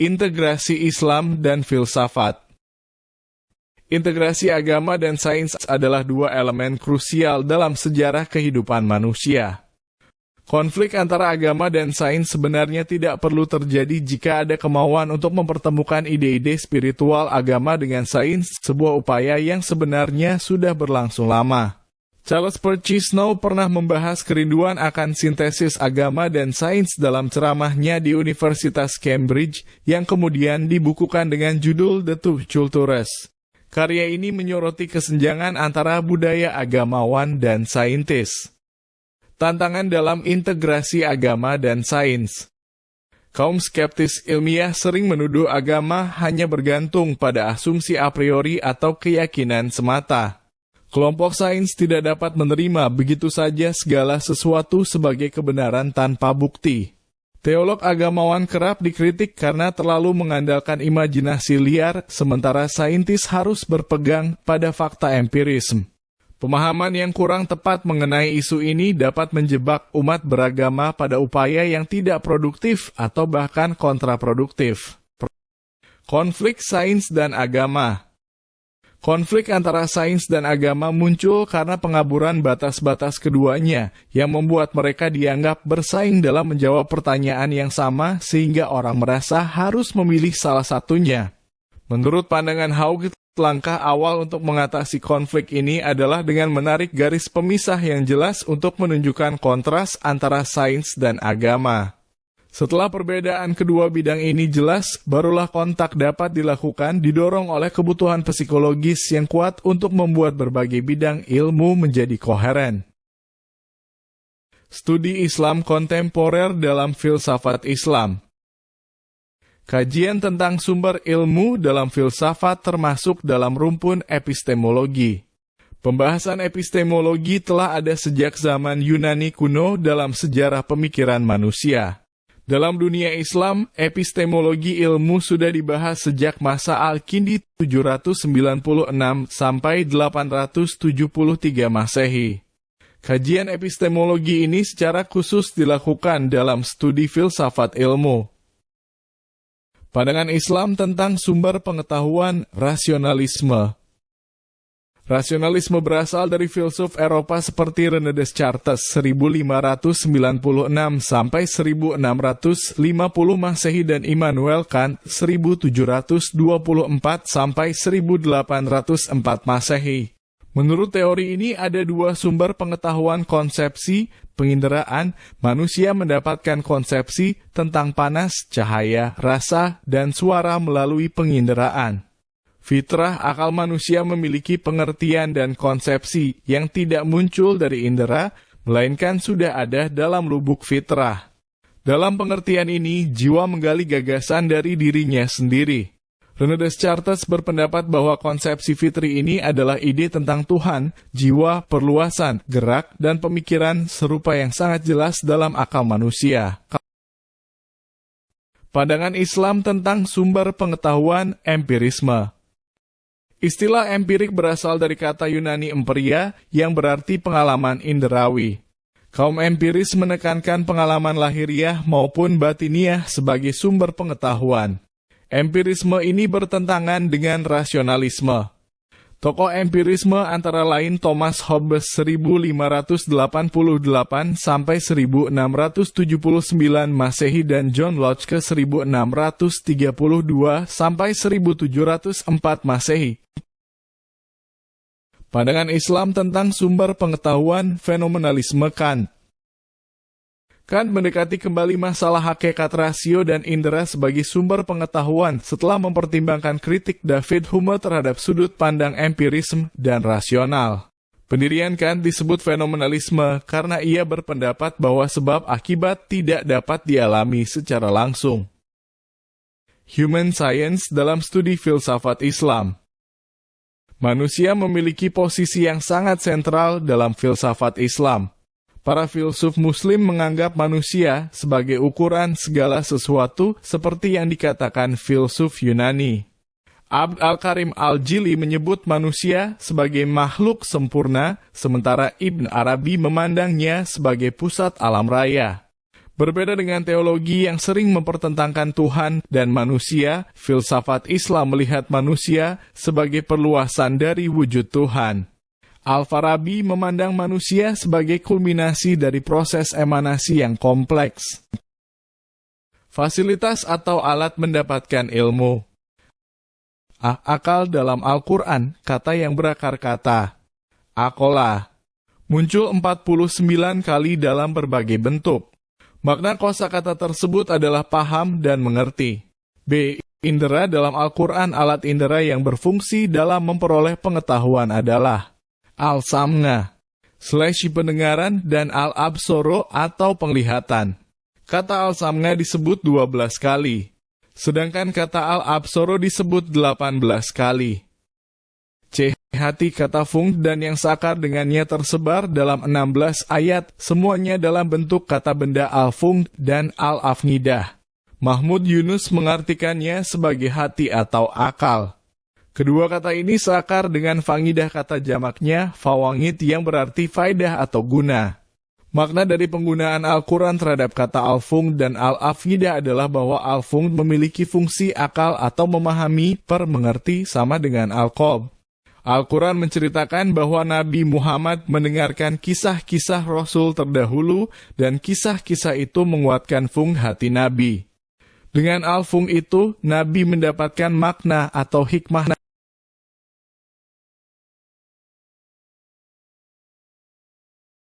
Integrasi Islam dan filsafat. Integrasi agama dan sains adalah dua elemen krusial dalam sejarah kehidupan manusia. Konflik antara agama dan sains sebenarnya tidak perlu terjadi jika ada kemauan untuk mempertemukan ide-ide spiritual agama dengan sains, sebuah upaya yang sebenarnya sudah berlangsung lama. Charles Purchase pernah membahas kerinduan akan sintesis agama dan sains dalam ceramahnya di Universitas Cambridge yang kemudian dibukukan dengan judul The Two Cultures. Karya ini menyoroti kesenjangan antara budaya agamawan dan saintis. Tantangan dalam integrasi agama dan sains. Kaum skeptis ilmiah sering menuduh agama hanya bergantung pada asumsi a priori atau keyakinan semata. Kelompok sains tidak dapat menerima begitu saja segala sesuatu sebagai kebenaran tanpa bukti. Teolog agamawan kerap dikritik karena terlalu mengandalkan imajinasi liar, sementara saintis harus berpegang pada fakta empirisme. Pemahaman yang kurang tepat mengenai isu ini dapat menjebak umat beragama pada upaya yang tidak produktif atau bahkan kontraproduktif. Konflik sains dan agama. Konflik antara sains dan agama muncul karena pengaburan batas-batas keduanya yang membuat mereka dianggap bersaing dalam menjawab pertanyaan yang sama sehingga orang merasa harus memilih salah satunya. Menurut pandangan Hauge, langkah awal untuk mengatasi konflik ini adalah dengan menarik garis pemisah yang jelas untuk menunjukkan kontras antara sains dan agama. Setelah perbedaan kedua bidang ini jelas, barulah kontak dapat dilakukan didorong oleh kebutuhan psikologis yang kuat untuk membuat berbagai bidang ilmu menjadi koheren. Studi Islam kontemporer dalam filsafat Islam. Kajian tentang sumber ilmu dalam filsafat termasuk dalam rumpun epistemologi. Pembahasan epistemologi telah ada sejak zaman Yunani kuno dalam sejarah pemikiran manusia. Dalam dunia Islam, epistemologi ilmu sudah dibahas sejak masa Al-Kindi 796 sampai 873 Masehi. Kajian epistemologi ini secara khusus dilakukan dalam studi filsafat ilmu. Pandangan Islam tentang sumber pengetahuan rasionalisme. Rasionalisme berasal dari filsuf Eropa seperti René Descartes 1596 sampai 1650 Masehi dan Immanuel Kant 1724 sampai 1804 Masehi. Menurut teori ini ada dua sumber pengetahuan konsepsi, penginderaan. Manusia mendapatkan konsepsi tentang panas, cahaya, rasa, dan suara melalui penginderaan. Fitrah akal manusia memiliki pengertian dan konsepsi yang tidak muncul dari indera, melainkan sudah ada dalam lubuk fitrah. Dalam pengertian ini, jiwa menggali gagasan dari dirinya sendiri. René Descartes berpendapat bahwa konsepsi fitri ini adalah ide tentang Tuhan, jiwa, perluasan, gerak, dan pemikiran serupa yang sangat jelas dalam akal manusia. Pandangan Islam tentang sumber pengetahuan empirisme. Istilah empirik berasal dari kata Yunani emperia yang berarti pengalaman inderawi. Kaum empiris menekankan pengalaman lahiriah maupun batiniah sebagai sumber pengetahuan. Empirisme ini bertentangan dengan rasionalisme. Tokoh empirisme antara lain Thomas Hobbes 1588 sampai 1679 Masehi dan John Locke 1632 sampai 1704 Masehi. Pandangan Islam tentang sumber pengetahuan fenomenalisme Kant. Kant mendekati kembali masalah hakikat rasio dan indera sebagai sumber pengetahuan setelah mempertimbangkan kritik David Hume terhadap sudut pandang empirisme dan rasional. Pendirian Kant disebut fenomenalisme karena ia berpendapat bahwa sebab akibat tidak dapat dialami secara langsung. Human Science dalam studi filsafat Islam. Manusia memiliki posisi yang sangat sentral dalam filsafat Islam. Para filsuf Muslim menganggap manusia sebagai ukuran segala sesuatu seperti yang dikatakan filsuf Yunani. Abd al-Karim al-Jili menyebut manusia sebagai makhluk sempurna, sementara Ibn Arabi memandangnya sebagai pusat alam raya. Berbeda dengan teologi yang sering mempertentangkan Tuhan dan manusia, filsafat Islam melihat manusia sebagai perluasan dari wujud Tuhan. Al-Farabi memandang manusia sebagai kulminasi dari proses emanasi yang kompleks. Fasilitas atau alat mendapatkan ilmu. Akal dalam Al-Quran, kata yang berakar kata akola, muncul 49 kali dalam berbagai bentuk. Makna kosakata tersebut adalah paham dan mengerti. B. Indera dalam Al-Quran, alat indera yang berfungsi dalam memperoleh pengetahuan adalah al-sam'a, pendengaran, dan al-absoro atau penglihatan. Kata al-sam'a disebut 12 kali, sedangkan kata al-absoro disebut 18 kali. C. Hati, kata fung dan yang sakar dengannya tersebar dalam 16 ayat, semuanya dalam bentuk kata benda al-fung dan al-afnidah. Mahmud Yunus mengartikannya sebagai hati atau akal. Kedua kata ini sakar dengan fangidah, kata jamaknya fawangit yang berarti faidah atau guna. Makna dari penggunaan Al-Quran terhadap kata al-fung dan al-afnidah adalah bahwa al-fung memiliki fungsi akal atau memahami, mengerti sama dengan al-qalb. Al-Quran menceritakan bahwa Nabi Muhammad mendengarkan kisah-kisah Rasul terdahulu dan kisah-kisah itu menguatkan fung hati Nabi. Dengan al-fung itu, Nabi mendapatkan makna atau hikmah